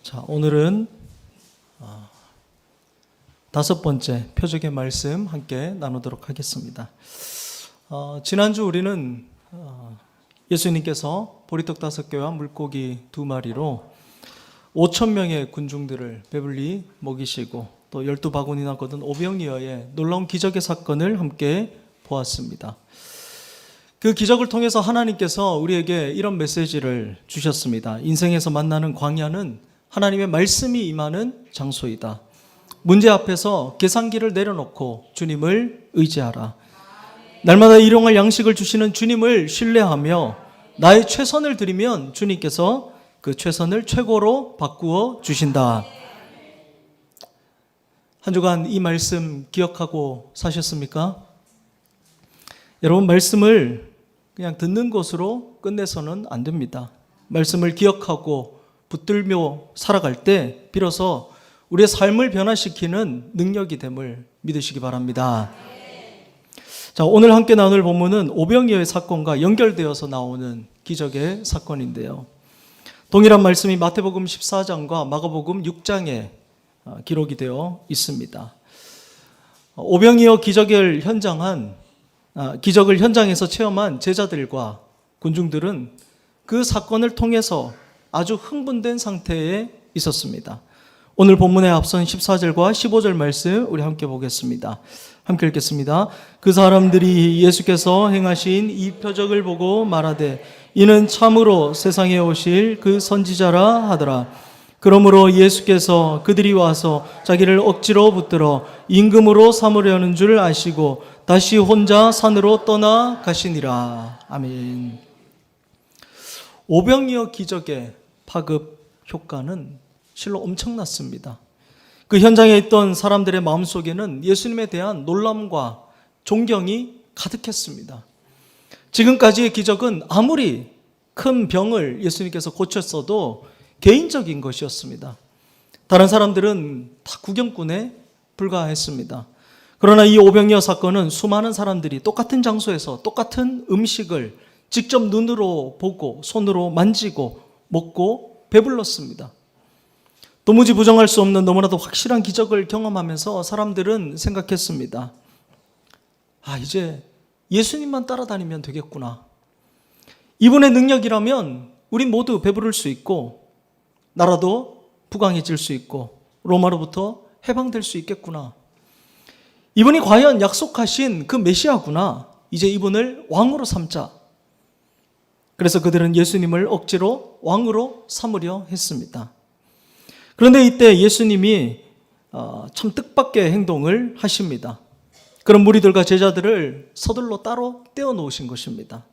자, 오늘은 다섯 번째 표적의 말씀 함께 나누도록 하겠습니다. 지난주 우리는 예수님께서 보리떡 5개와 물고기 2마리로 5,000명의 군중들을 배불리 먹이시고 또 12바구니나 거둔 오병이어의 놀라운 기적의 사건을 함께 보았습니다. 그 기적을 통해서 하나님께서 우리에게 이런 메시지를 주셨습니다. 인생에서 만나는 광야는 하나님의 말씀이 임하는 장소이다. 문제 앞에서 계산기를 내려놓고 주님을 의지하라. 날마다 일용할 양식을 주시는 주님을 신뢰하며 나의 최선을 드리면 주님께서 그 최선을 최고로 바꾸어 주신다. 한 주간 이 말씀 기억하고 사셨습니까? 여러분, 말씀을 그냥 듣는 것으로 끝내서는 안 됩니다. 말씀을 기억하고 붙들며 살아갈 때 비로소 우리의 삶을 변화시키는 능력이 됨을 믿으시기 바랍니다. 자, 오늘 함께 나눌 본문은 오병이어의 사건과 연결되어서 나오는 기적의 사건인데요. 동일한 말씀이 마태복음 14장과 마가복음 6장에 기록이 되어 있습니다. 오병이어 기적을 현장에서 체험한 제자들과 군중들은 그 사건을 통해서 아주 흥분된 상태에 있었습니다. 오늘 본문에 앞선 14절과 15절 말씀 우리 함께 보겠습니다. 함께 읽겠습니다. 그 사람들이 예수께서 행하신 이 표적을 보고 말하되 이는 참으로 세상에 오실 그 선지자라 하더라. 그러므로 예수께서 그들이 와서 자기를 억지로 붙들어 임금으로 삼으려는 줄 아시고 다시 혼자 산으로 떠나 가시니라. 아멘. 오병이어 기적의 파급 효과는 실로 엄청났습니다. 그 현장에 있던 사람들의 마음속에는 예수님에 대한 놀람과 존경이 가득했습니다. 지금까지의 기적은 아무리 큰 병을 예수님께서 고쳤어도 개인적인 것이었습니다. 다른 사람들은 다 구경꾼에 불과했습니다. 그러나 이 오병이어 사건은 수많은 사람들이 똑같은 장소에서 똑같은 음식을 직접 눈으로 보고 손으로 만지고 먹고 배불렀습니다. 도무지 부정할 수 없는 너무나도 확실한 기적을 경험하면서 사람들은 생각했습니다. 이제 예수님만 따라다니면 되겠구나. 이분의 능력이라면 우리 모두 배부를 수 있고 나라도 부강해질 수 있고 로마로부터 해방될 수 있겠구나. 이분이 과연 약속하신 그 메시아구나. 이제 이분을 왕으로 삼자. 그래서 그들은 예수님을 억지로 왕으로 삼으려 했습니다. 그런데 이때 예수님이 참 뜻밖의 행동을 하십니다. 그런 무리들과 제자들을 서둘러 따로 떼어놓으신 것입니다.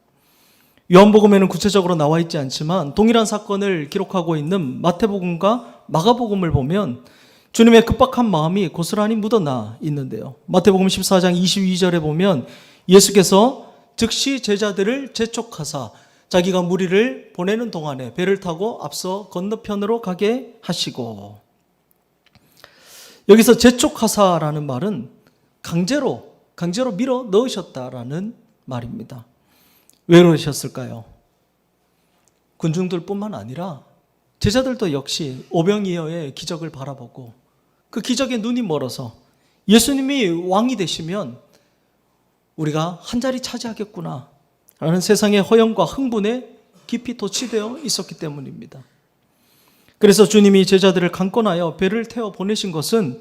요한복음에는 구체적으로 나와 있지 않지만 동일한 사건을 기록하고 있는 마태복음과 마가복음을 보면 주님의 급박한 마음이 고스란히 묻어나 있는데요. 마태복음 14장 22절에 보면 예수께서 즉시 제자들을 재촉하사 자기가 무리를 보내는 동안에 배를 타고 앞서 건너편으로 가게 하시고, 여기서 재촉하사라는 말은 강제로 밀어 넣으셨다라는 말입니다. 왜 그러셨을까요? 군중들뿐만 아니라 제자들도 역시 오병이어의 기적을 바라보고 그 기적에 눈이 멀어서 예수님이 왕이 되시면 우리가 한 자리 차지하겠구나 라는 세상의 허영과 흥분에 깊이 도취되어 있었기 때문입니다. 그래서 주님이 제자들을 강권하여 배를 태워 보내신 것은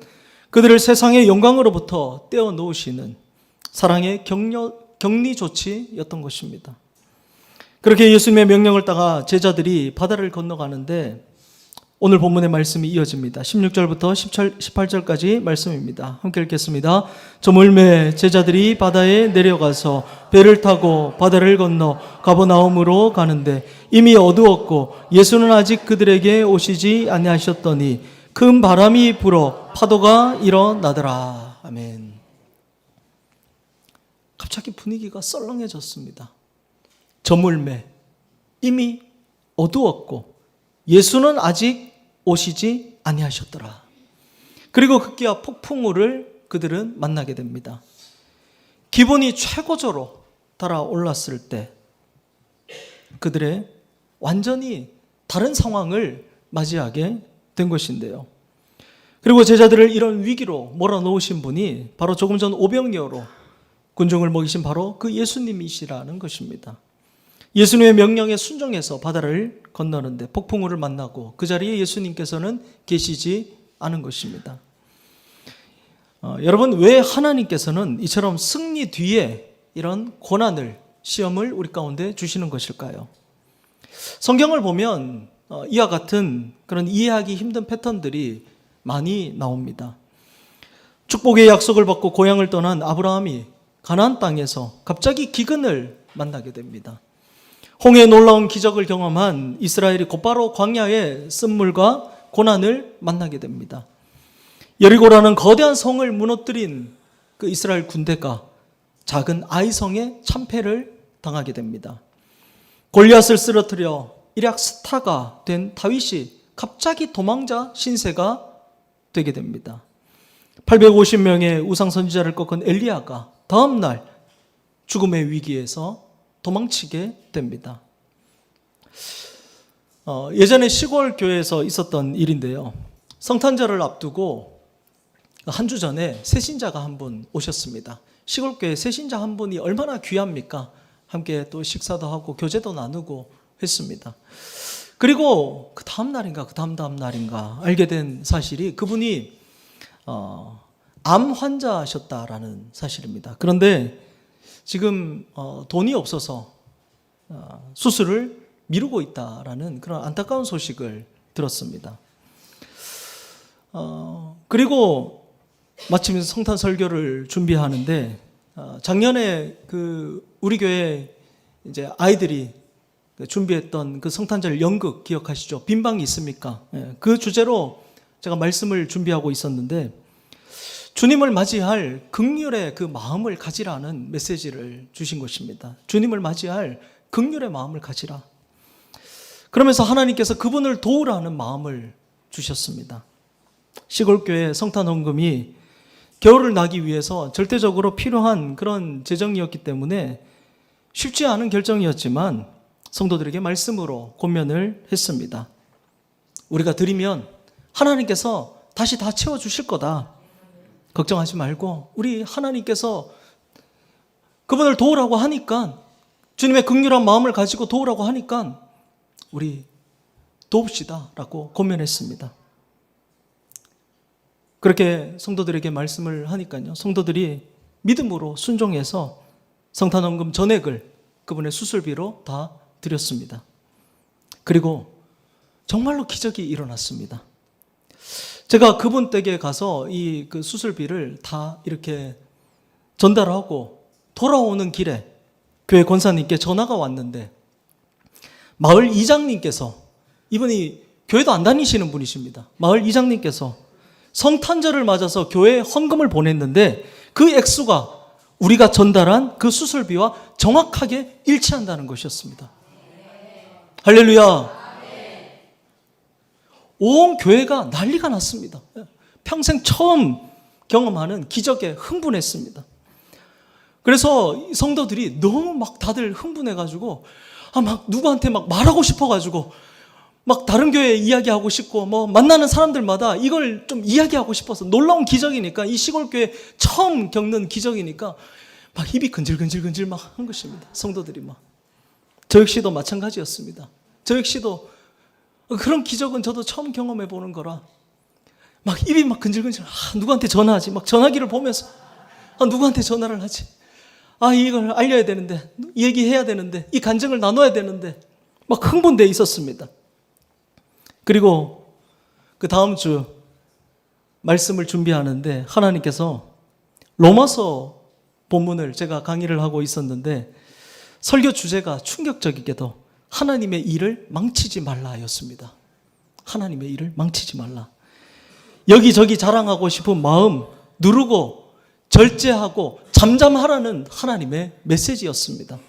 그들을 세상의 영광으로부터 떼어 놓으시는 사랑의 격리 조치였던 것입니다. 그렇게 예수님의 명령을 따라 제자들이 바다를 건너가는데 오늘 본문의 말씀이 이어집니다. 16절부터 18절까지 말씀입니다. 함께 읽겠습니다. 저물매 제자들이 바다에 내려가서 배를 타고 바다를 건너 가버나움으로 가는데 이미 어두웠고 예수는 아직 그들에게 오시지 아니하셨더니 큰 바람이 불어 파도가 일어나더라. 아멘. 갑자기 분위기가 썰렁해졌습니다. 저물매, 이미 어두웠고 예수는 아직 오시지 아니하셨더라. 그리고 급기야 폭풍우를 그들은 만나게 됩니다. 기분이 최고조로 달아올랐을 때 그들의 완전히 다른 상황을 맞이하게 된 것인데요. 그리고 제자들을 이런 위기로 몰아넣으신 분이 바로 조금 전 오병이어로 군중을 먹이신 바로 그 예수님이시라는 것입니다. 예수님의 명령에 순종해서 바다를 건너는데 폭풍우를 만나고 그 자리에 예수님께서는 계시지 않은 것입니다. 여러분, 왜 하나님께서는 이처럼 승리 뒤에 이런 고난을, 시험을 우리 가운데 주시는 것일까요? 성경을 보면 이와 같은 그런 이해하기 힘든 패턴들이 많이 나옵니다. 축복의 약속을 받고 고향을 떠난 아브라함이 가나안 땅에서 갑자기 기근을 만나게 됩니다. 홍해의 놀라운 기적을 경험한 이스라엘이 곧바로 광야의 쓴물과 고난을 만나게 됩니다. 여리고라는 거대한 성을 무너뜨린 그 이스라엘 군대가 작은 아이성에 참패를 당하게 됩니다. 골리앗을 쓰러뜨려 일약 스타가 된 다윗이 갑자기 도망자 신세가 되게 됩니다. 850명의 우상 선지자를 꺾은 엘리야가 다음 날 죽음의 위기에서 도망치게 됩니다. 예전에 시골 교회에서 있었던 일인데요. 성탄절을 앞두고 한 주 전에 새신자가 한 분 오셨습니다. 시골 교회 새신자 한 분이 얼마나 귀합니까? 함께 또 식사도 하고 교제도 나누고 했습니다. 그리고 그 다음 날인가 그 다음 날인가 알게 된 사실이 그분이 암 환자셨다라는 사실입니다. 그런데 지금 돈이 없어서 수술을 미루고 있다라는 그런 안타까운 소식을 들었습니다. 그리고 마침 성탄 설교를 준비하는데 작년에 그 우리 교회 이제 아이들이 준비했던 그 성탄절 연극 기억하시죠? 빈방이 있습니까? 그 주제로 제가 말씀을 준비하고 있었는데 주님을 맞이할 긍휼의 그 마음을 가지라는 메시지를 주신 것입니다. 주님을 맞이할 긍휼의 마음을 가지라. 그러면서 하나님께서 그분을 도우라는 마음을 주셨습니다. 시골교회 성탄 헌금이 겨울을 나기 위해서 절대적으로 필요한 그런 재정이었기 때문에 쉽지 않은 결정이었지만 성도들에게 말씀으로 권면을 했습니다. 우리가 드리면 하나님께서 다시 다 채워주실 거다. 걱정하지 말고 우리 하나님께서 그분을 도우라고 하니까 주님의 긍휼한 마음을 가지고 도우라고 하니까 우리 도웁시다 라고 권면했습니다. 그렇게 성도들에게 말씀을 하니까요, 성도들이 믿음으로 순종해서 성탄헌금 전액을 그분의 수술비로 다 드렸습니다. 그리고 정말로 기적이 일어났습니다. 제가 그분 댁에 가서 이 그 수술비를 다 이렇게 전달하고 돌아오는 길에 교회 권사님께 전화가 왔는데 마을 이장님께서, 이분이 교회도 안 다니시는 분이십니다. 마을 이장님께서 성탄절을 맞아서 교회에 헌금을 보냈는데 그 액수가 우리가 전달한 그 수술비와 정확하게 일치한다는 것이었습니다. 할렐루야. 온 교회가 난리가 났습니다. 평생 처음 경험하는 기적에 흥분했습니다. 그래서 성도들이 너무 막 다들 흥분해가지고 막 누구한테 막 말하고 싶어가지고 막 다른 교회 이야기하고 싶고 뭐 만나는 사람들마다 이걸 좀 이야기하고 싶어서, 놀라운 기적이니까, 이 시골교회 처음 겪는 기적이니까 막 입이 근질근질 막 한 것입니다. 성도들이 막. 저 역시도 마찬가지였습니다. 저 역시도 그런 기적은 저도 처음 경험해 보는 거라 막 입이 막 근질근질, 누구한테 전화하지, 막 전화기를 보면서 누구한테 전화를 하지, 이걸 알려야 되는데, 얘기해야 되는데, 이 간증을 나눠야 되는데 막 흥분되어 있었습니다. 그리고 그 다음 주 말씀을 준비하는데 하나님께서 로마서 본문을, 제가 강의를 하고 있었는데 설교 주제가 충격적이게도 하나님의 일을 망치지 말라였습니다. 하나님의 일을 망치지 말라. 여기저기 자랑하고 싶은 마음 누르고 절제하고 잠잠하라는 하나님의 메시지였습니다.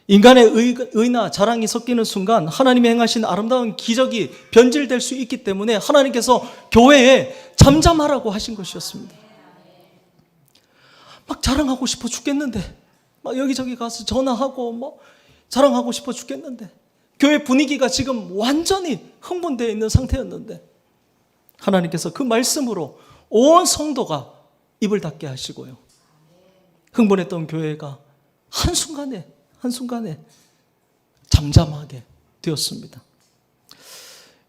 인간의 의나 자랑이 섞이는 순간 하나님이 행하신 아름다운 기적이 변질될 수 있기 때문에 하나님께서 교회에 잠잠하라고 하신 것이었습니다. 막 자랑하고 싶어 죽겠는데, 막 여기저기 가서 전화하고 뭐 자랑하고 싶어 죽겠는데, 교회 분위기가 지금 완전히 흥분되어 있는 상태였는데 하나님께서 그 말씀으로 온 성도가 입을 닫게 하시고요. 흥분했던 교회가 한순간에 잠잠하게 되었습니다.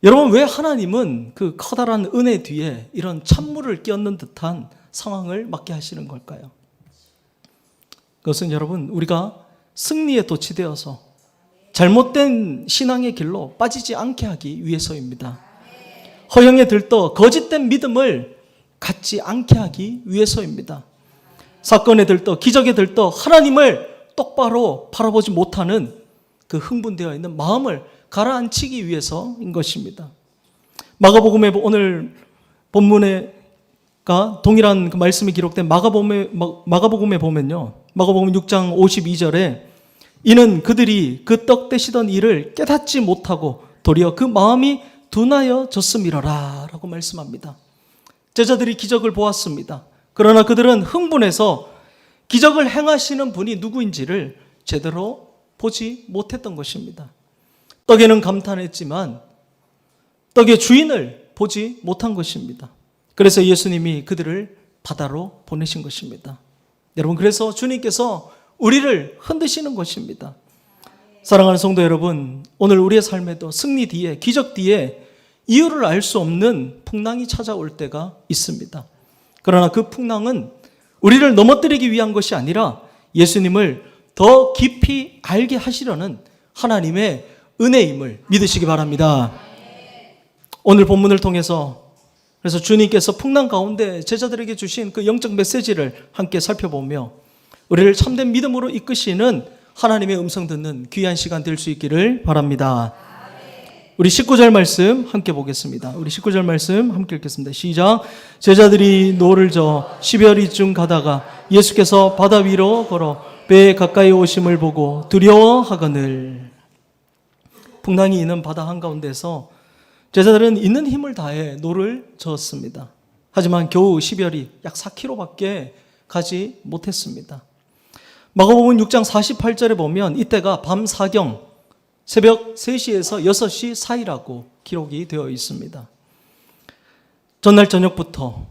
여러분, 왜 하나님은 그 커다란 은혜 뒤에 이런 찬물을 끼얹는 듯한 상황을 맞게 하시는 걸까요? 그것은 여러분, 우리가 승리에 도취되어서 잘못된 신앙의 길로 빠지지 않게 하기 위해서입니다. 허영에 들떠 거짓된 믿음을 갖지 않게 하기 위해서입니다. 사건에 들떠 기적에 들떠 하나님을 똑바로 바라보지 못하는 그 흥분되어 있는 마음을 가라앉히기 위해서인 것입니다. 마가복음의 오늘 본문에가 동일한 그 말씀이 기록된 마가복음에 보면요, 마가복음 6장 52절에 이는 그들이 그 떡 떼시던 일을 깨닫지 못하고 도리어 그 마음이 둔하여졌음이러라 라고 말씀합니다. 제자들이 기적을 보았습니다. 그러나 그들은 흥분해서 기적을 행하시는 분이 누구인지를 제대로 보지 못했던 것입니다. 떡에는 감탄했지만 떡의 주인을 보지 못한 것입니다. 그래서 예수님이 그들을 바다로 보내신 것입니다. 여러분, 그래서 주님께서 우리를 흔드시는 것입니다. 사랑하는 성도 여러분, 오늘 우리의 삶에도 승리 뒤에, 기적 뒤에 이유를 알 수 없는 풍랑이 찾아올 때가 있습니다. 그러나 그 풍랑은 우리를 넘어뜨리기 위한 것이 아니라 예수님을 더 깊이 알게 하시려는 하나님의 은혜임을 믿으시기 바랍니다. 오늘 본문을 통해서 그래서 주님께서 풍랑 가운데 제자들에게 주신 그 영적 메시지를 함께 살펴보며 우리를 참된 믿음으로 이끄시는 하나님의 음성 듣는 귀한 시간 될 수 있기를 바랍니다. 우리 19절 말씀 함께 보겠습니다. 우리 19절 말씀 함께 읽겠습니다. 시작. 제자들이 노를 저어 10여리쯤 가다가 예수께서 바다 위로 걸어 배에 가까이 오심을 보고 두려워하거늘. 풍랑이 있는 바다 한가운데서 제자들은 있는 힘을 다해 노를 저었습니다. 하지만 겨우 10여리 약 4km밖에 가지 못했습니다. 마가복음 6장 48절에 보면 이때가 밤 사경 새벽 3시에서 6시 사이라고 기록이 되어 있습니다. 전날 저녁부터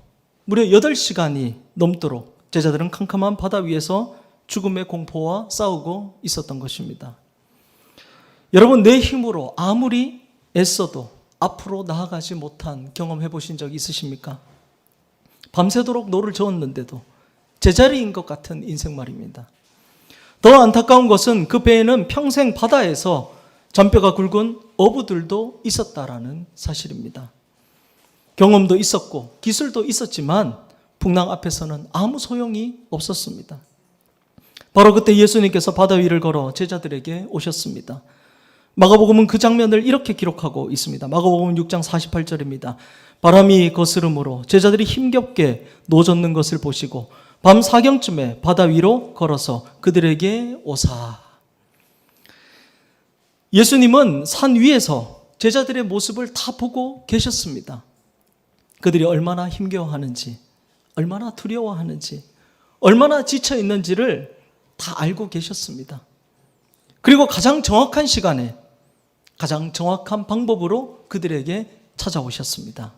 무려 8시간이 넘도록 제자들은 캄캄한 바다 위에서 죽음의 공포와 싸우고 있었던 것입니다. 여러분, 내 힘으로 아무리 애써도 앞으로 나아가지 못한 경험해 보신 적 있으십니까? 밤새도록 노를 저었는데도 제자리인 것 같은 인생 말입니다. 더 안타까운 것은 그 배에는 평생 바다에서 잔뼈가 굵은 어부들도 있었다라는 사실입니다. 경험도 있었고 기술도 있었지만 풍랑 앞에서는 아무 소용이 없었습니다. 바로 그때 예수님께서 바다 위를 걸어 제자들에게 오셨습니다. 마가복음은 그 장면을 이렇게 기록하고 있습니다. 마가복음 6장 48절입니다. 바람이 거스름으로 제자들이 힘겹게 노젓는 것을 보시고 밤 사경쯤에 바다 위로 걸어서 그들에게 오사. 예수님은 산 위에서 제자들의 모습을 다 보고 계셨습니다. 그들이 얼마나 힘겨워하는지, 얼마나 두려워하는지, 얼마나 지쳐 있는지를 다 알고 계셨습니다. 그리고 가장 정확한 시간에 가장 정확한 방법으로 그들에게 찾아오셨습니다.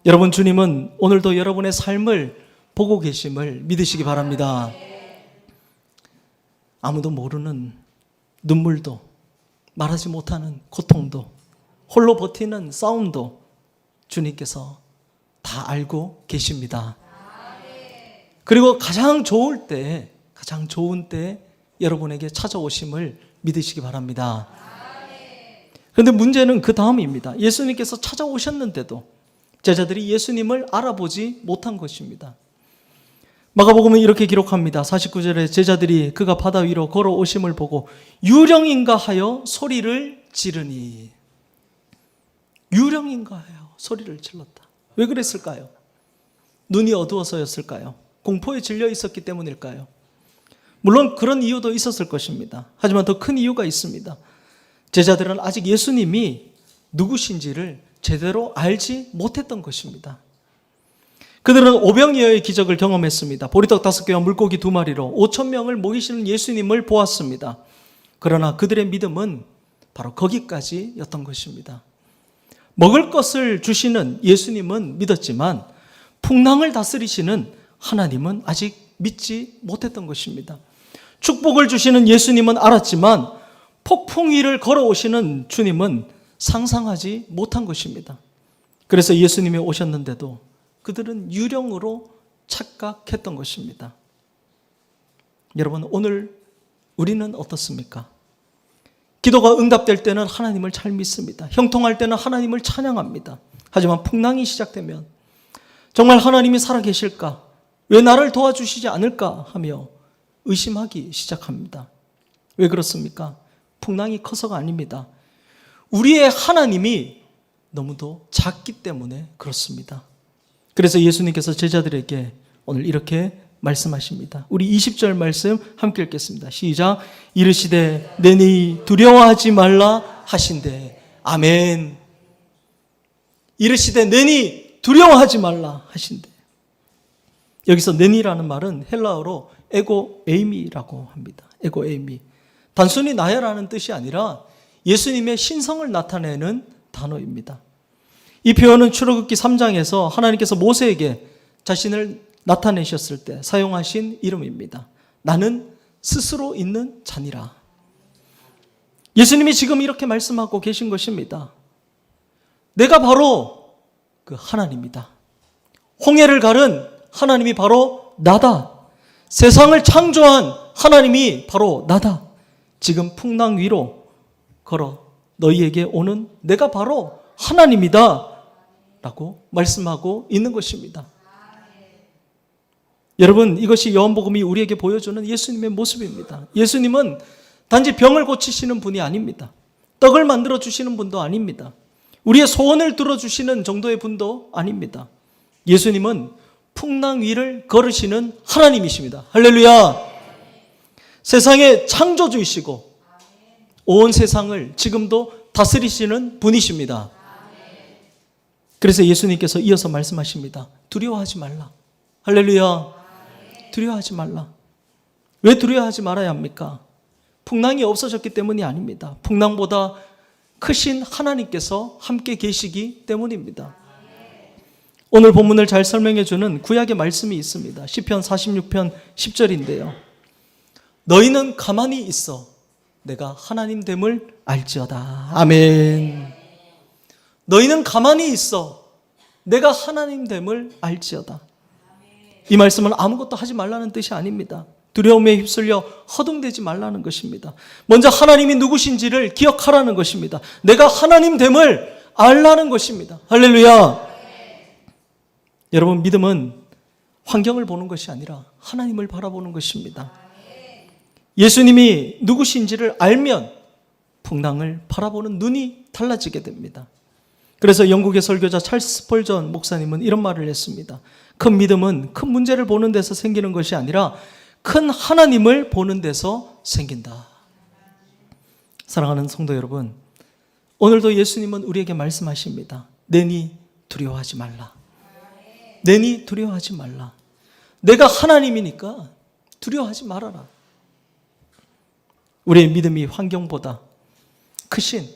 여러분, 주님은 오늘도 여러분의 삶을 보고 계심을 믿으시기 바랍니다. 아무도 모르는 눈물도, 말하지 못하는 고통도, 홀로 버티는 싸움도 주님께서 다 알고 계십니다. 그리고 가장 좋은 때 여러분에게 찾아오심을 믿으시기 바랍니다. 그런데 문제는 그 다음입니다. 예수님께서 찾아오셨는데도 제자들이 예수님을 알아보지 못한 것입니다. 마가복음은 이렇게 기록합니다. 49절에 제자들이 그가 바다 위로 걸어오심을 보고 유령인가 하여 소리를 지르니. 유령인가 하여 소리를 질렀다. 왜 그랬을까요? 눈이 어두워서였을까요? 공포에 질려 있었기 때문일까요? 물론 그런 이유도 있었을 것입니다. 하지만 더 큰 이유가 있습니다. 제자들은 아직 예수님이 누구신지를 제대로 알지 못했던 것입니다. 그들은 오병이어의 기적을 경험했습니다. 보리떡 5개와 물고기 2마리로 5,000명을 먹이시는 예수님을 보았습니다. 그러나 그들의 믿음은 바로 거기까지였던 것입니다. 먹을 것을 주시는 예수님은 믿었지만 풍랑을 다스리시는 하나님은 아직 믿지 못했던 것입니다. 축복을 주시는 예수님은 알았지만 폭풍 위를 걸어오시는 주님은 상상하지 못한 것입니다. 그래서 예수님이 오셨는데도 그들은 유령으로 착각했던 것입니다. 여러분, 오늘 우리는 어떻습니까? 기도가 응답될 때는 하나님을 잘 믿습니다. 형통할 때는 하나님을 찬양합니다. 하지만 풍랑이 시작되면 정말 하나님이 살아계실까? 왜 나를 도와주시지 않을까? 하며 의심하기 시작합니다. 왜 그렇습니까? 풍랑이 커서가 아닙니다. 우리의 하나님이 너무도 작기 때문에 그렇습니다. 그래서 예수님께서 제자들에게 오늘 이렇게 말씀하십니다. 우리 20절 말씀 함께 읽겠습니다. 시작. 이르시되 내니 두려워하지 말라 하신대. 아멘. 이르시되 내니 두려워하지 말라 하신대. 여기서 내니라는 말은 헬라어로 에고 에이미라고 합니다. 에고 에이미. 단순히 나야라는 뜻이 아니라 예수님의 신성을 나타내는 단어입니다. 이 표현은 출애굽기 3장에서 하나님께서 모세에게 자신을 나타내셨을 때 사용하신 이름입니다. 나는 스스로 있는 자니라. 예수님이 지금 이렇게 말씀하고 계신 것입니다. 내가 바로 그 하나님이다. 홍해를 가른 하나님이 바로 나다. 세상을 창조한 하나님이 바로 나다. 지금 풍랑 위로 걸어 너희에게 오는 내가 바로 하나님이다 라고 말씀하고 있는 것입니다. 여러분, 이것이 요한복음이 우리에게 보여주는 예수님의 모습입니다. 예수님은 단지 병을 고치시는 분이 아닙니다. 떡을 만들어 주시는 분도 아닙니다. 우리의 소원을 들어주시는 정도의 분도 아닙니다. 예수님은 풍랑 위를 걸으시는 하나님이십니다. 할렐루야. 세상의 창조주이시고 온 세상을 지금도 다스리시는 분이십니다. 그래서 예수님께서 이어서 말씀하십니다. 두려워하지 말라. 할렐루야. 두려워하지 말라. 왜 두려워하지 말아야 합니까? 풍랑이 없어졌기 때문이 아닙니다. 풍랑보다 크신 하나님께서 함께 계시기 때문입니다. 오늘 본문을 잘 설명해 주는 구약의 말씀이 있습니다. 시편 46편 10절인데요. 너희는 가만히 있어 내가 하나님 됨을 알지어다. 아멘. 너희는 가만히 있어 내가 하나님 됨을 알지어다. 이 말씀은 아무것도 하지 말라는 뜻이 아닙니다. 두려움에 휩쓸려 허둥대지 말라는 것입니다. 먼저 하나님이 누구신지를 기억하라는 것입니다. 내가 하나님 됨을 알라는 것입니다. 할렐루야. 여러분, 믿음은 환경을 보는 것이 아니라 하나님을 바라보는 것입니다. 예수님이 누구신지를 알면 풍랑을 바라보는 눈이 달라지게 됩니다. 그래서 영국의 설교자 찰스 스펄전 목사님은 이런 말을 했습니다. 큰 믿음은 큰 문제를 보는 데서 생기는 것이 아니라 큰 하나님을 보는 데서 생긴다. 사랑하는 성도 여러분, 오늘도 예수님은 우리에게 말씀하십니다. 내니 두려워하지 말라. 내니 두려워하지 말라. 내가 하나님이니까 두려워하지 말아라. 우리의 믿음이 환경보다 크신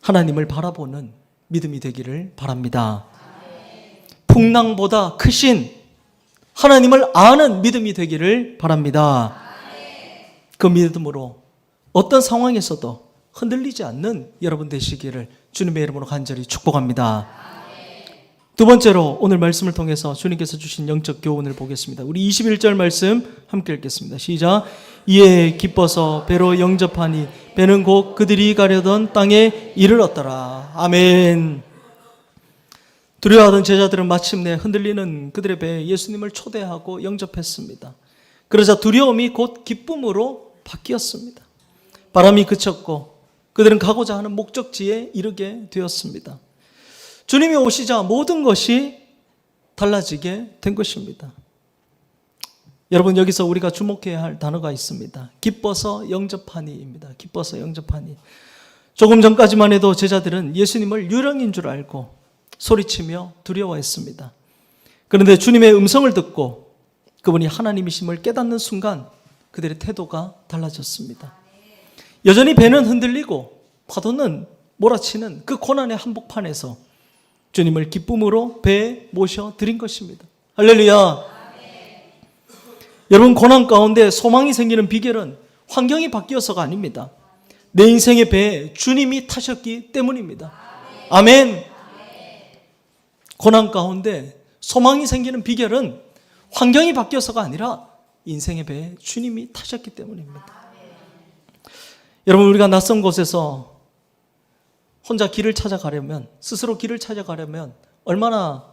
하나님을 바라보는 믿음이 되기를 바랍니다. 풍랑보다 크신 하나님을 아는 믿음이 되기를 바랍니다. 그 믿음으로 어떤 상황에서도 흔들리지 않는 여러분 되시기를 주님의 이름으로 간절히 축복합니다. 두 번째로 오늘 말씀을 통해서 주님께서 주신 영적 교훈을 보겠습니다. 우리 21절 말씀 함께 읽겠습니다. 시작. 이에 기뻐서 배로 영접하니 배는 곧 그들이 가려던 땅에 이르렀더라. 아멘. 두려워하던 제자들은 마침내 흔들리는 그들의 배에 예수님을 초대하고 영접했습니다. 그러자 두려움이 곧 기쁨으로 바뀌었습니다. 바람이 그쳤고 그들은 가고자 하는 목적지에 이르게 되었습니다. 주님이 오시자 모든 것이 달라지게 된 것입니다. 여러분, 여기서 우리가 주목해야 할 단어가 있습니다. 기뻐서 영접하니입니다. 기뻐서 영접하니. 조금 전까지만 해도 제자들은 예수님을 유령인 줄 알고 소리치며 두려워했습니다. 그런데 주님의 음성을 듣고 그분이 하나님이심을 깨닫는 순간 그들의 태도가 달라졌습니다. 여전히 배는 흔들리고 파도는 몰아치는 그 고난의 한복판에서 주님을 기쁨으로 배에 모셔 드린 것입니다. 할렐루야. 여러분, 고난 가운데 소망이 생기는 비결은 환경이 바뀌어서가 아닙니다. 내 인생의 배에 주님이 타셨기 때문입니다. 아멘. 고난 가운데 소망이 생기는 비결은 환경이 바뀌어서가 아니라 인생의 배에 주님이 타셨기 때문입니다. 여러분, 우리가 낯선 곳에서 혼자 길을 찾아가려면, 스스로 길을 찾아가려면 얼마나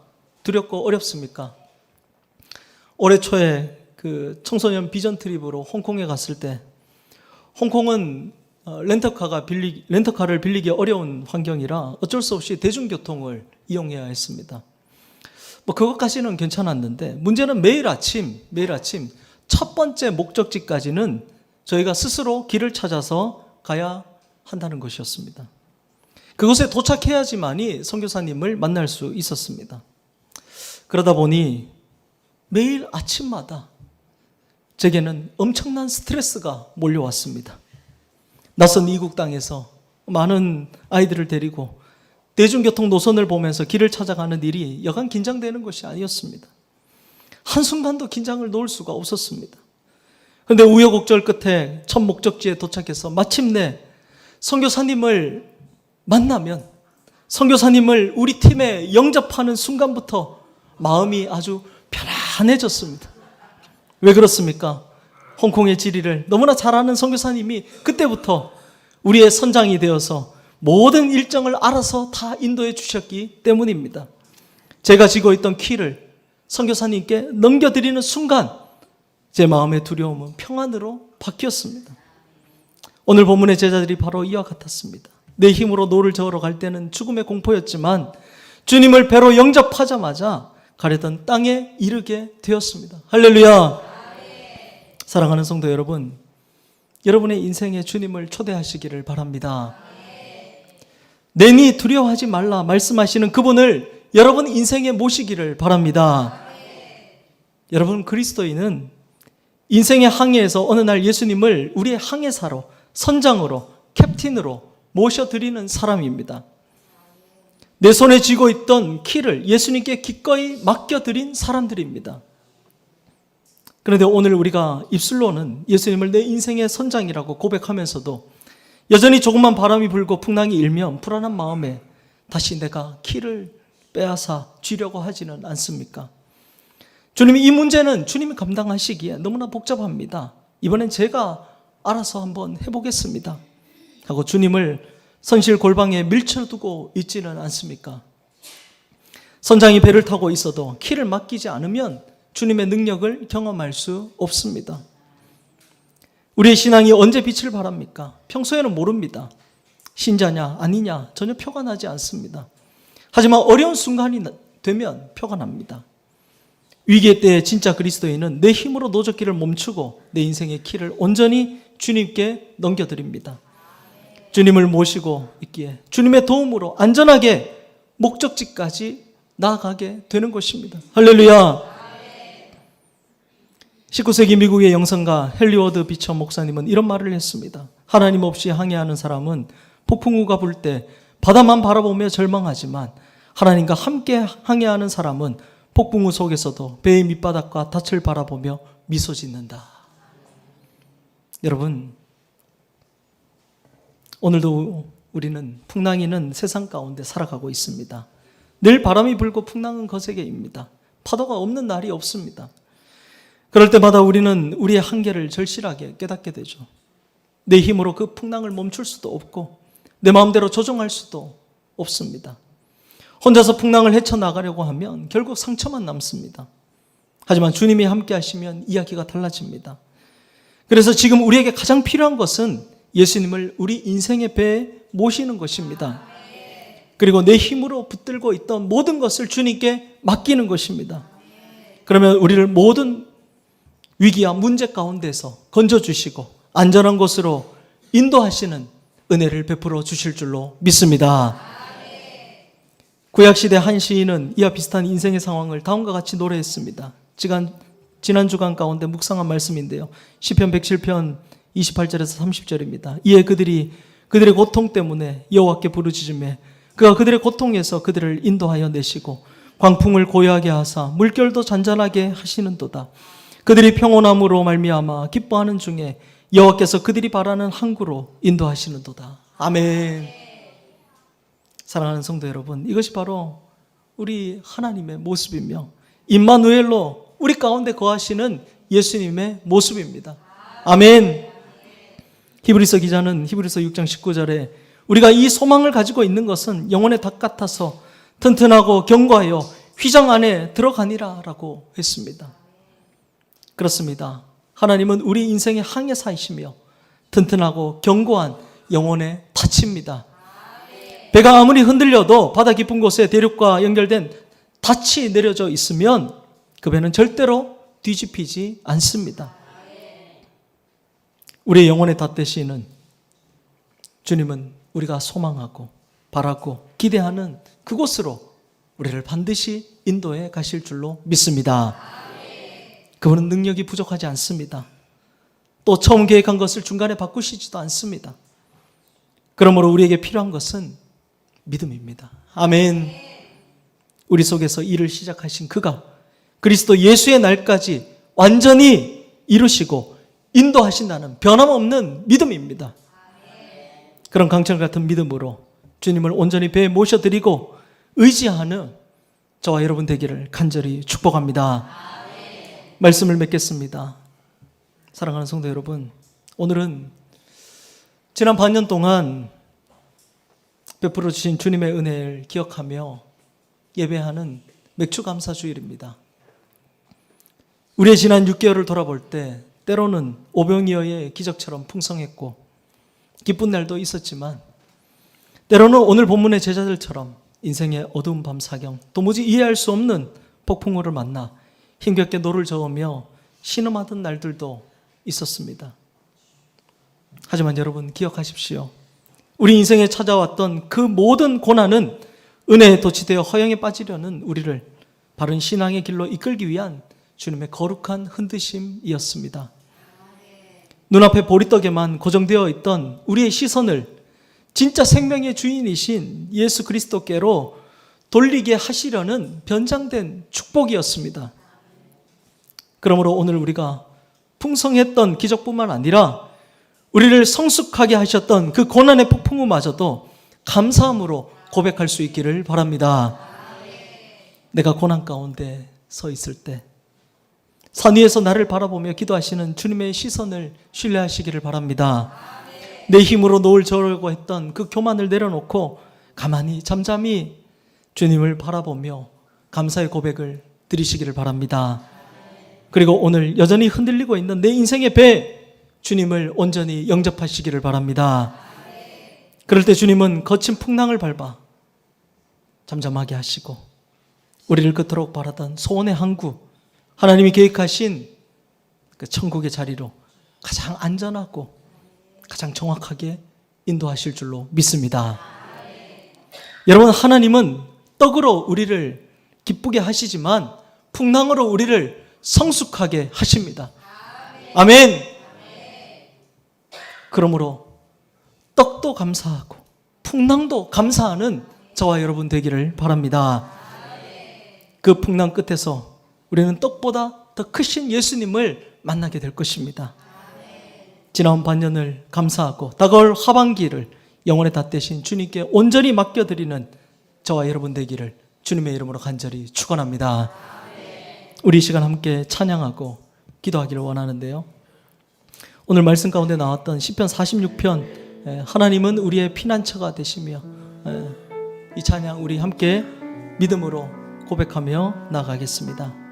두렵고 어렵습니까? 올해 초에 그 청소년 비전 트립으로 홍콩에 갔을 때, 홍콩은 렌터카를 빌리기 어려운 환경이라 어쩔 수 없이 대중교통을 이용해야 했습니다. 그것까지는 괜찮았는데, 문제는 매일 아침 첫 번째 목적지까지는 저희가 스스로 길을 찾아서 가야 한다는 것이었습니다. 그곳에 도착해야지만이 선교사님을 만날 수 있었습니다. 그러다 보니 매일 아침마다 제게는 엄청난 스트레스가 몰려왔습니다. 낯선 이국 땅에서 많은 아이들을 데리고 대중교통 노선을 보면서 길을 찾아가는 일이 여간 긴장되는 것이 아니었습니다. 한순간도 긴장을 놓을 수가 없었습니다. 그런데 우여곡절 끝에 첫 목적지에 도착해서 마침내 선교사님을 만나면, 선교사님을 우리 팀에 영접하는 순간부터 마음이 아주 편안해졌습니다. 왜 그렇습니까? 홍콩의 지리를 너무나 잘 아는 선교사님이 그때부터 우리의 선장이 되어서 모든 일정을 알아서 다 인도해 주셨기 때문입니다. 제가 쥐고 있던 키를 선교사님께 넘겨드리는 순간 제 마음의 두려움은 평안으로 바뀌었습니다. 오늘 본문의 제자들이 바로 이와 같았습니다. 내 힘으로 노를 저으러 갈 때는 죽음의 공포였지만 주님을 배로 영접하자마자 가려던 땅에 이르게 되었습니다. 할렐루야. 사랑하는 성도 여러분, 여러분의 인생에 주님을 초대하시기를 바랍니다. 내니 두려워하지 말라 말씀하시는 그분을 여러분 인생에 모시기를 바랍니다. 여러분, 그리스도인은 인생의 항해에서 어느 날 예수님을 우리의 항해사로, 선장으로, 캡틴으로 모셔드리는 사람입니다. 내 손에 쥐고 있던 키를 예수님께 기꺼이 맡겨드린 사람들입니다. 그런데 오늘 우리가 입술로는 예수님을 내 인생의 선장이라고 고백하면서도 여전히 조금만 바람이 불고 풍랑이 일면 불안한 마음에 다시 내가 키를 빼앗아 쥐려고 하지는 않습니까? 주님이 이 문제는 주님이 감당하시기에 너무나 복잡합니다. 이번엔 제가 알아서 한번 해보겠습니다 하고 주님을 선실 골방에 밀쳐두고 있지는 않습니까? 선장이 배를 타고 있어도 키를 맡기지 않으면 주님의 능력을 경험할 수 없습니다. 우리의 신앙이 언제 빛을 발합니까? 평소에는 모릅니다. 신자냐 아니냐 전혀 표가 나지 않습니다. 하지만 어려운 순간이 되면 표가 납니다. 위기의 때에 진짜 그리스도인은 내 힘으로 노젓기를 멈추고 내 인생의 키를 온전히 주님께 넘겨드립니다. 주님을 모시고 있기에 주님의 도움으로 안전하게 목적지까지 나아가게 되는 것입니다. 할렐루야. 19세기 미국의 영성가 헨리 워드 비처 목사님은 이런 말을 했습니다. 하나님 없이 항해하는 사람은 폭풍우가 불 때 바다만 바라보며 절망하지만 하나님과 함께 항해하는 사람은 폭풍우 속에서도 배의 밑바닥과 닻을 바라보며 미소 짓는다. 여러분, 오늘도 우리는 풍랑이는 세상 가운데 살아가고 있습니다. 늘 바람이 불고 풍랑은 거세게입니다. 파도가 없는 날이 없습니다. 그럴 때마다 우리는 우리의 한계를 절실하게 깨닫게 되죠. 내 힘으로 그 풍랑을 멈출 수도 없고 내 마음대로 조정할 수도 없습니다. 혼자서 풍랑을 헤쳐나가려고 하면 결국 상처만 남습니다. 하지만 주님이 함께 하시면 이야기가 달라집니다. 그래서 지금 우리에게 가장 필요한 것은 예수님을 우리 인생의 배에 모시는 것입니다. 그리고 내 힘으로 붙들고 있던 모든 것을 주님께 맡기는 것입니다. 그러면 우리를 모든 위기와 문제 가운데서 건져주시고 안전한 곳으로 인도하시는 은혜를 베풀어 주실 줄로 믿습니다. 구약시대 한 시인은 이와 비슷한 인생의 상황을 다음과 같이 노래했습니다. 지난 주간 가운데 묵상한 말씀인데요. 시편 107편 28절에서 30절입니다. 이에 그들의 고통 때문에 여호와께 부르짖으매 그가 그들의 고통에서 그들을 인도하여 내시고 광풍을 고요하게 하사 물결도 잔잔하게 하시는도다. 그들이 평온함으로 말미암아 기뻐하는 중에 여호와께서 그들이 바라는 항구로 인도하시는도다. 아멘. 사랑하는 성도 여러분, 이것이 바로 우리 하나님의 모습이며 임마누엘로 우리 가운데 거하시는 예수님의 모습입니다. 아멘. 히브리서 기자는 히브리서 6장 19절에 우리가 이 소망을 가지고 있는 것은 영혼의 닭 같아서 튼튼하고 견고하여 휘장 안에 들어가니라 라고 했습니다. 그렇습니다. 하나님은 우리 인생의 항해사이시며 튼튼하고 견고한 영혼의 닻입니다. 배가 아무리 흔들려도 바다 깊은 곳에 대륙과 연결된 닻이 내려져 있으면 그 배는 절대로 뒤집히지 않습니다. 우리의 영혼의 닻 되시는 주님은 우리가 소망하고 바라고 기대하는 그곳으로 우리를 반드시 인도해 가실 줄로 믿습니다. 그분은 능력이 부족하지 않습니다. 또 처음 계획한 것을 중간에 바꾸시지도 않습니다. 그러므로 우리에게 필요한 것은 믿음입니다. 아멘. 우리 속에서 일을 시작하신 그가 그리스도 예수의 날까지 완전히 이루시고 인도하신다는 변함없는 믿음입니다. 그런 강철 같은 믿음으로 주님을 온전히 배에 모셔드리고 의지하는 저와 여러분 되기를 간절히 축복합니다. 말씀을 맺겠습니다. 사랑하는 성도 여러분, 오늘은 지난 반년 동안 베풀어 주신 주님의 은혜를 기억하며 예배하는 맥주감사주일입니다. 우리의 지난 6개월을 돌아볼 때 때로는 오병이어의 기적처럼 풍성했고 기쁜 날도 있었지만 때로는 오늘 본문의 제자들처럼 인생의 어두운 밤 사경, 도무지 이해할 수 없는 폭풍우를 만나 힘겹게 노를 저으며 신음하던 날들도 있었습니다. 하지만 여러분 기억하십시오. 우리 인생에 찾아왔던 그 모든 고난은 은혜에 도취되어 허영에 빠지려는 우리를 바른 신앙의 길로 이끌기 위한 주님의 거룩한 흔드심이었습니다. 눈앞에 보리떡에만 고정되어 있던 우리의 시선을 진짜 생명의 주인이신 예수 그리스도께로 돌리게 하시려는 변장된 축복이었습니다. 그러므로 오늘 우리가 풍성했던 기적뿐만 아니라 우리를 성숙하게 하셨던 그 고난의 폭풍우마저도 감사함으로 고백할 수 있기를 바랍니다. 내가 고난 가운데 서 있을 때 산 위에서 나를 바라보며 기도하시는 주님의 시선을 신뢰하시기를 바랍니다. 내 힘으로 노을 저으려고 했던 그 교만을 내려놓고 가만히 잠잠히 주님을 바라보며 감사의 고백을 드리시기를 바랍니다. 그리고 오늘 여전히 흔들리고 있는 내 인생의 배 주님을 온전히 영접하시기를 바랍니다. 그럴 때 주님은 거친 풍랑을 밟아 잠잠하게 하시고 우리를 그토록 바라던 소원의 항구, 하나님이 계획하신 그 천국의 자리로 가장 안전하고 가장 정확하게 인도하실 줄로 믿습니다. 여러분, 하나님은 떡으로 우리를 기쁘게 하시지만 풍랑으로 우리를 성숙하게 하십니다. 아멘. 그러므로 떡도 감사하고 풍랑도 감사하는 저와 여러분 되기를 바랍니다. 그 풍랑 끝에서 우리는 떡보다 더 크신 예수님을 만나게 될 것입니다. 지나온 반년을 감사하고 다가올 하반기를 영혼의 닷 대신 주님께 온전히 맡겨드리는 저와 여러분 되기를 주님의 이름으로 간절히 축원합니다. 우리 이 시간 함께 찬양하고 기도하기를 원하는데요. 오늘 말씀 가운데 나왔던 시편 46편 하나님은 우리의 피난처가 되시며 이 찬양 우리 함께 믿음으로 고백하며 나가겠습니다.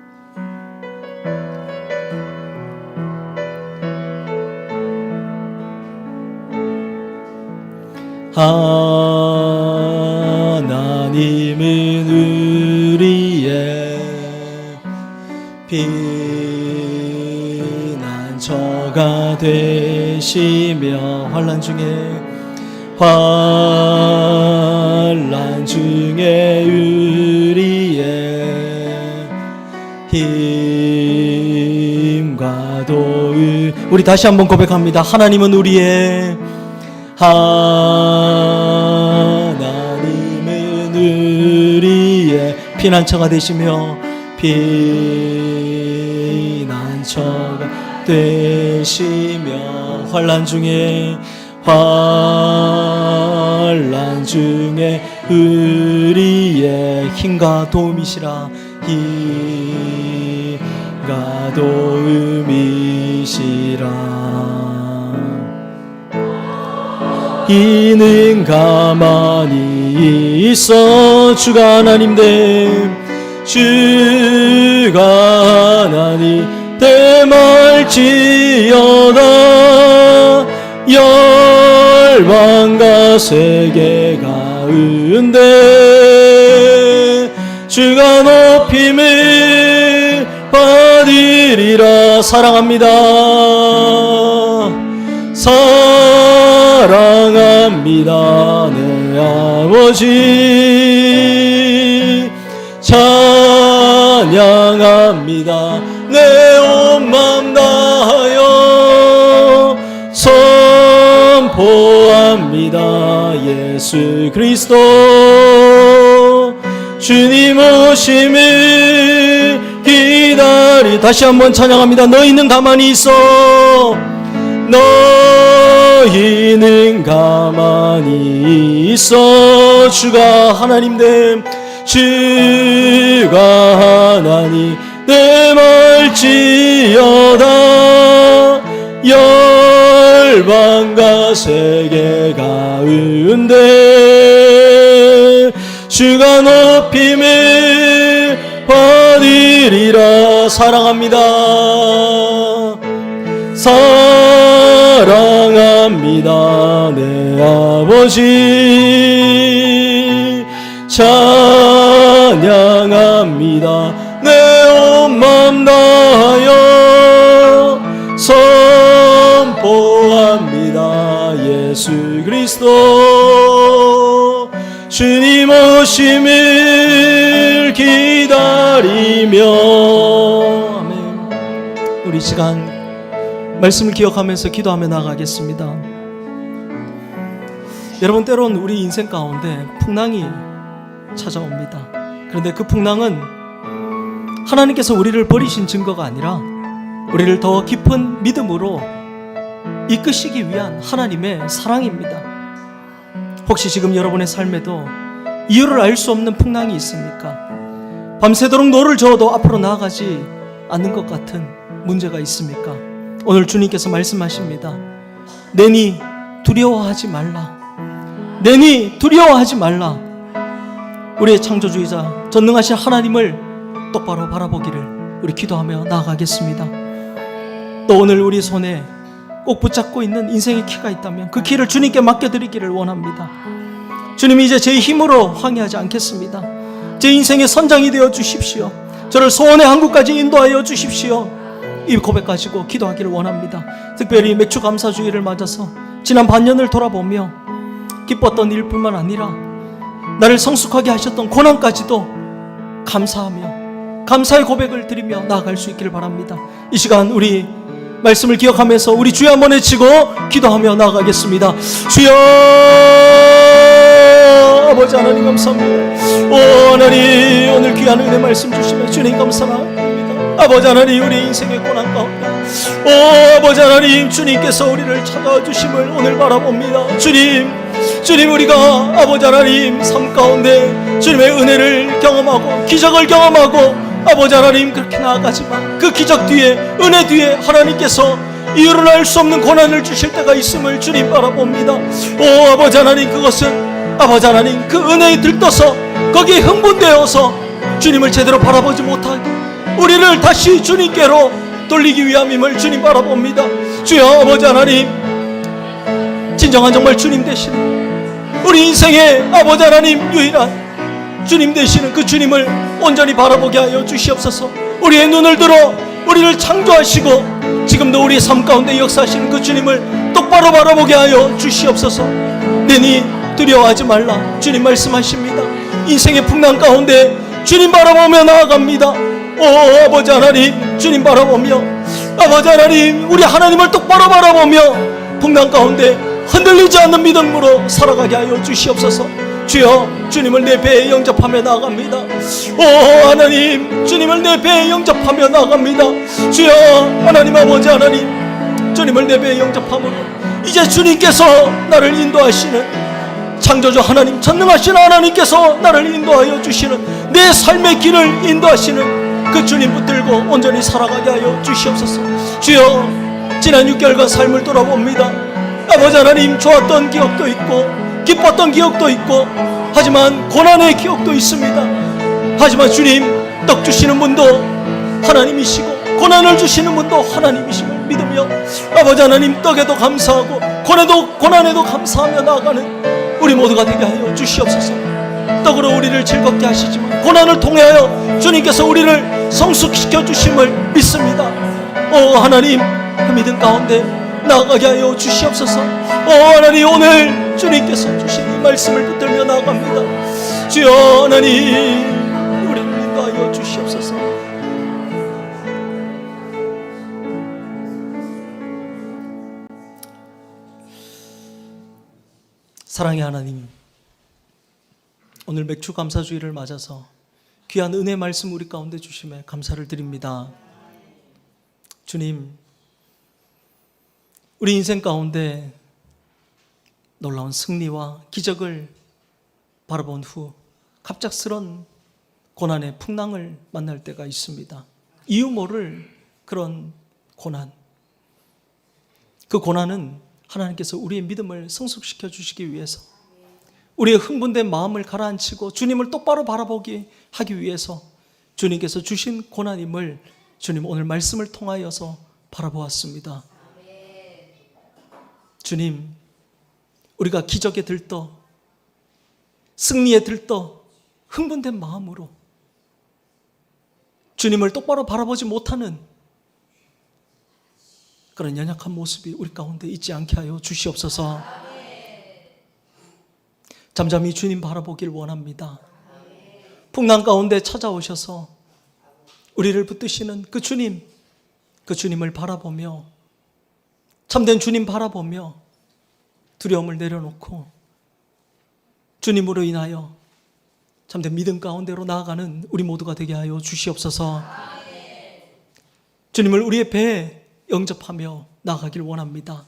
하나님은 우리의 피난처가 되시며 환난 중에 우리의 힘과 도울 우리 다시 한번 고백합니다. 하나님은 우리의 피난처가 되시며 피난처가 되시며 환난 중에 우리의 힘과 도움이시라. 힘과 도움이시라. 이는 가만히 있어 주가 하나님 됨할지어다. 열방과 세계 가운데 주가 높임을 받으리라. 사랑합니다. 사랑합니다 내 아버지. 찬양합니다 내 온 맘 다하여. 선포합니다 예수 그리스도. 주님 오심을 기다리. 다시 한번 찬양합니다. 너희는 가만히 있어. 너희는 가만히 있어 주가 하나님 주가 하나님 됨할지어다. 열방과 세계 가운데 주가 높임을 받으리라. 사랑합니다. 사랑합니다 내 아버지. 찬양합니다 내 온 맘 다하여. 선포합니다 예수 그리스도. 주님 오심을 기다리며. 아멘. 우리 시간 말씀을 기억하면서 기도하며 나가겠습니다. 여러분, 때론 우리 인생 가운데 풍랑이 찾아옵니다. 그런데 그 풍랑은 하나님께서 우리를 버리신 증거가 아니라 우리를 더 깊은 믿음으로 이끄시기 위한 하나님의 사랑입니다. 혹시 지금 여러분의 삶에도 이유를 알 수 없는 풍랑이 있습니까? 밤새도록 노를 저어도 앞으로 나아가지 않는 것 같은 문제가 있습니까? 오늘 주님께서 말씀하십니다. 내니 두려워하지 말라. 내니 두려워하지 말라. 우리의 창조주이자 전능하신 하나님을 똑바로 바라보기를 우리 기도하며 나아가겠습니다. 또 오늘 우리 손에 꼭 붙잡고 있는 인생의 키가 있다면 그 키를 주님께 맡겨드리기를 원합니다. 주님, 이제 제 힘으로 항해하지 않겠습니다. 제 인생의 선장이 되어 주십시오. 저를 소원의 항구까지 인도하여 주십시오. 이 고백 가지고 기도하기를 원합니다. 특별히 맥주 감사주의를 맞아서 지난 반년을 돌아보며 기뻤던 일뿐만 아니라 나를 성숙하게 하셨던 고난까지도 감사하며 감사의 고백을 드리며 나아갈 수 있기를 바랍니다. 이 시간 우리 말씀을 기억하면서 우리 주여 한번 외치고 기도하며 나아가겠습니다. 주여, 아버지 하나님 감사합니다. 오 하나님, 오늘 귀한 은혜 말씀 주시며 주님 감사합니다. 아버지 하나님, 우리 인생의 고난 가운데 오 아버지 하나님, 주님께서 우리를 찾아와 주심을 오늘 바라봅니다. 주님, 우리가 아버지 하나님 삶 가운데 주님의 은혜를 경험하고 기적을 경험하고 아버지 하나님 그렇게 나아가지만 그 기적 뒤에, 은혜 뒤에 하나님께서 이유를 알 수 없는 고난을 주실 때가 있음을 주님 바라봅니다. 오 아버지 하나님, 그것은 아버지 하나님 그 은혜에 들떠서 거기에 흥분되어서 주님을 제대로 바라보지 못하게 우리를 다시 주님께로 돌리기 위함임을 주님 바라봅니다. 주여 아버지 하나님, 진정한 정말 주님 되시는 우리 인생의 아버지 하나님 유일한 주님 되시는 그 주님을 온전히 바라보게 하여 주시옵소서. 우리의 눈을 들어 우리를 창조하시고 지금도 우리의 삶 가운데 역사하시는 그 주님을 똑바로 바라보게 하여 주시옵소서. 내니 두려워하지 말라, 주님 말씀하십니다. 인생의 풍랑 가운데 주님 바라보며 나아갑니다. 오 아버지 하나님, 주님 바라보며 아버지 하나님, 우리 하나님을 똑바로 바라보며 풍랑 가운데 흔들리지 않는 믿음으로 살아가게 하여 주시옵소서. 주여, 주님을 내 배에 영접하며 나아갑니다. 오 하나님, 주님을 내 배에 영접하며 나아갑니다. 주여, 하나님 아버지 하나님, 주님을 내 배에 영접함으로 이제 주님께서 나를 인도하시는, 창조주 하나님, 전능하신 하나님께서 나를 인도하여 주시는, 내 삶의 길을 인도하시는 그 주님 붙들고 온전히 살아가게 하여 주시옵소서. 주여, 지난 6개월간 삶을 돌아봅니다. 아버지 하나님, 좋았던 기억도 있고 기뻤던 기억도 있고, 하지만 고난의 기억도 있습니다. 하지만 주님, 떡 주시는 분도 하나님이시고 고난을 주시는 분도 하나님이심을 믿으며 아버지 하나님, 떡에도 감사하고 고난에도 감사하며 나아가는 우리 모두가 되게 하여 주시옵소서. 떡으로 우리를 즐겁게 하시지만 고난을 통하여 주님께서 우리를 성숙시켜 주심을 믿습니다. 오 하나님, 그 믿음 가운데 나아가게 하여 주시옵소서. 오 하나님, 오늘 주님께서 주신 이 말씀을 붙들며 나아갑니다. 주여 하나님, 우리를 인도하여 주시옵소서. 사랑의 하나님, 오늘 맥주 감사주의를 맞아서 귀한 은혜 말씀 우리 가운데 주심에 감사를 드립니다. 주님, 우리 인생 가운데 놀라운 승리와 기적을 바라본 후 갑작스런 고난의 풍랑을 만날 때가 있습니다. 이유 모를 그런 고난, 그 고난은 하나님께서 우리의 믿음을 성숙시켜 주시기 위해서, 우리의 흥분된 마음을 가라앉히고 주님을 똑바로 바라보게 하기 위해서 주님께서 주신 고난임을 주님 오늘 말씀을 통하여서 바라보았습니다. 주님, 우리가 기적에 들떠 승리에 들떠 흥분된 마음으로 주님을 똑바로 바라보지 못하는 그런 연약한 모습이 우리 가운데 있지 않게 하여 주시옵소서. 잠잠히 주님 바라보길 원합니다. 풍랑 가운데 찾아오셔서 우리를 붙드시는 그 주님을 바라보며, 참된 주님 바라보며 두려움을 내려놓고 주님으로 인하여 참된 믿음 가운데로 나아가는 우리 모두가 되게 하여 주시옵소서. 주님을 우리의 배에 영접하며 나아가길 원합니다.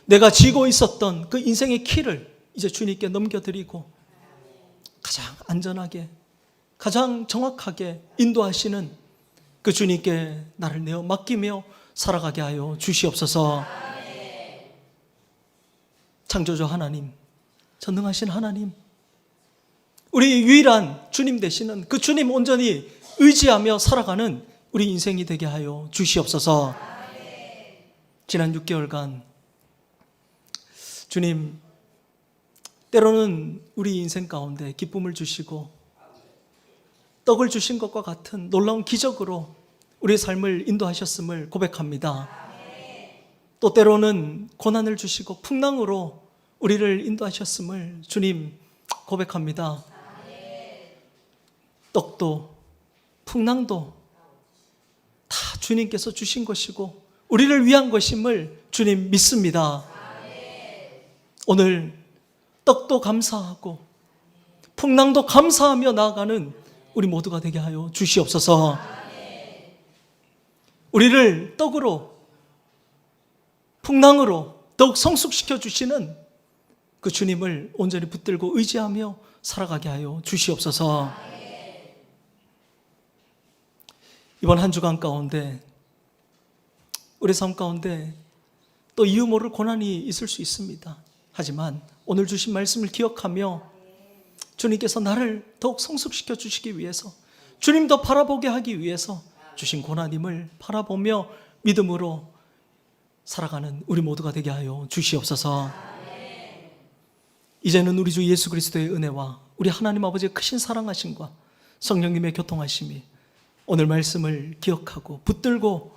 내가 쥐고 있었던 그 인생의 키를 이제 주님께 넘겨드리고 가장 안전하게, 가장 정확하게 인도하시는 그 주님께 나를 내어 맡기며 살아가게 하여 주시옵소서. 창조주 하나님, 전능하신 하나님, 우리 유일한 주님 되시는 그 주님 온전히 의지하며 살아가는 우리 인생이 되게 하여 주시옵소서. 지난 6개월간 주님, 때로는 우리 인생 가운데 기쁨을 주시고 떡을 주신 것과 같은 놀라운 기적으로 우리의 삶을 인도하셨음을 고백합니다. 또 때로는 고난을 주시고 풍랑으로 우리를 인도하셨음을 주님 고백합니다. 떡도 풍랑도 다 주님께서 주신 것이고 우리를 위한 것임을 주님 믿습니다. 오늘 떡도 감사하고 풍랑도 감사하며 나아가는 우리 모두가 되게 하여 주시옵소서. 우리를 떡으로 풍랑으로 더욱 성숙시켜 주시는 그 주님을 온전히 붙들고 의지하며 살아가게 하여 주시옵소서. 이번 한 주간 가운데 우리 삶 가운데 또 이유 모를 고난이 있을 수 있습니다. 하지만 오늘 주신 말씀을 기억하며 주님께서 나를 더욱 성숙시켜 주시기 위해서, 주님 더 바라보게 하기 위해서 주신 고난임을 바라보며 믿음으로 살아가는 우리 모두가 되게 하여 주시옵소서. 이제는 우리 주 예수 그리스도의 은혜와 우리 하나님 아버지의 크신 사랑하심과 성령님의 교통하심이 오늘 말씀을 기억하고 붙들고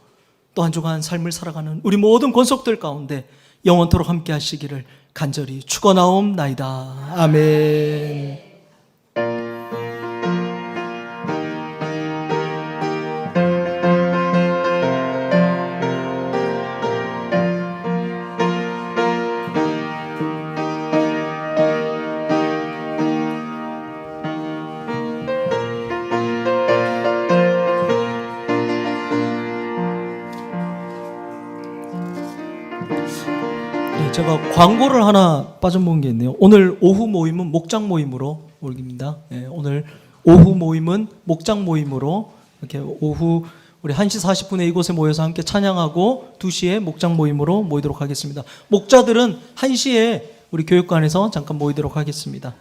또 한 주간 삶을 살아가는 우리 모든 권속들 가운데 영원토록 함께 하시기를 간절히 축원하옵나이다. 아멘. 제가 광고를 하나 빠져먹은 게 있네요. 오늘 오후 모임은 목장 모임으로 올립니다. 예, 오늘 오후 모임은 목장 모임으로 이렇게 오후 우리 1시 40분에 이곳에 모여서 함께 찬양하고 2시에 목장 모임으로 모이도록 하겠습니다. 목자들은 1시에 우리 교육관에서 잠깐 모이도록 하겠습니다.